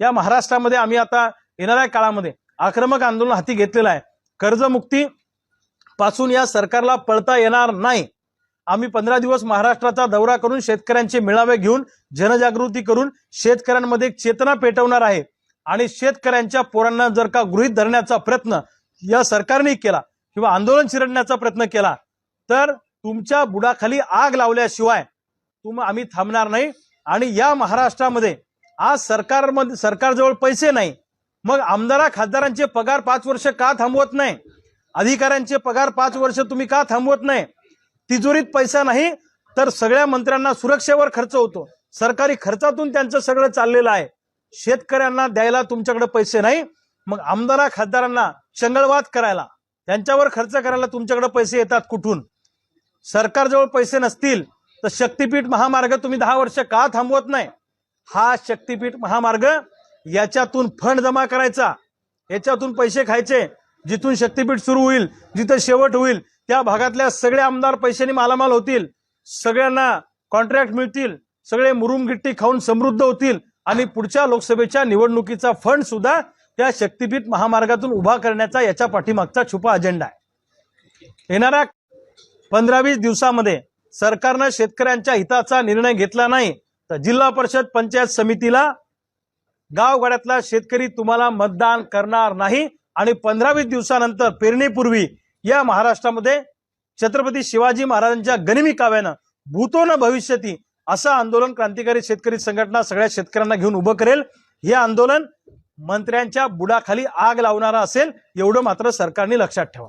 या महाराष्ट्रामध्ये आम्ही आता येणाऱ्या काळामध्ये आक्रमक आंदोलन हाती घेतलेलं आहे। कर्जमुक्ती पासून या सरकारला पळता येणार नाही। आम्ही 15 दिवस महाराष्ट्राचा दौरा करून शेतकऱ्यांचे मेळावे घेऊन जनजागृती करून शेतकऱ्यांमध्ये चेतना पेटवणार आहे आणि शेतकऱ्यांच्या पोरांना जर का गृहीत धरण्याचा प्रयत्न या सरकारने केला किंवा आंदोलन चिरडण्याचा प्रयत्न केला तर तुमच्या बुडाखाली आग लावल्याशिवाय आम्ही थांबणार नाही। आणि या महाराष्ट्रामध्ये आज सरकारजवळ पैसे नाही, मग आमदार खासदारांचे पगार 5 वर्ष का थांबवत नाही? अधिकाऱ्यांचे पगार 5 वर्ष तुम्ही का थांबवत नाही? तिजोरीत पैसा नाही तर सगळ्या मंत्र्यांना सुरक्षेवर खर्च होतो, सरकारी खर्चातून त्यांचं सगळं चाललेलं आहे। शेतकऱ्यांना द्यायला तुमच्याकडे पैसे नाही, मग आमदार खासदारांना चंगळवाद करायला त्यांच्यावर खर्च करायला तुमच्याकडे पैसे येतात कुठून? सरकारजवळ पैसे नसतील तर शक्तीपीठ महामार्ग तुम्ही 10 वर्ष का थांबवत नाही? हा शक्तीपीठ महामार्ग याच्यातून फंड जमा करायचा, याच्यातून पैसे खायचे, जिथून शक्तीपीठ सुरू होईल जिथे शेवट होईल त्या भागातल्या सगळे आमदार पैशाने मालामाल होतील, सगळ्यांना कॉन्ट्रॅक्ट मिळतील, सगळे मुरुम गिट्टी खाऊन समृद्ध होतील आणि पुढच्या लोकसभेच्या निवडणुकीचा फंड सुद्धा त्या शक्तीपीठ महामार्गातून उभा करण्याचा याच्या पाठीमागचा छुपा अजेंडा आहे। येणाऱ्या 15-20 दिवसामध्ये सरकारने शेतकऱ्यांच्या हिताचा निर्णय घेतला नाही तर जिल्हा परिषद पंचायत समितीला गावगाड्यातला शेतकरी तुम्हाला मतदान करणार नाही आणि 15-20 दिवसानंतर पेरणीपूर्वी या महाराष्ट्रामध्ये छत्रपती शिवाजी महाराजांच्या गनिमी काव्यानं भूतो न भविष्यती असं आंदोलन क्रांतिकारी शेतकरी संघटना सगळ्या शेतकऱ्यांना घेऊन उभं करेल। हे आंदोलन मंत्र्यांच्या बुडाखाली आग लावणारा असेल एवढं मात्र सरकारने लक्षात ठेवा।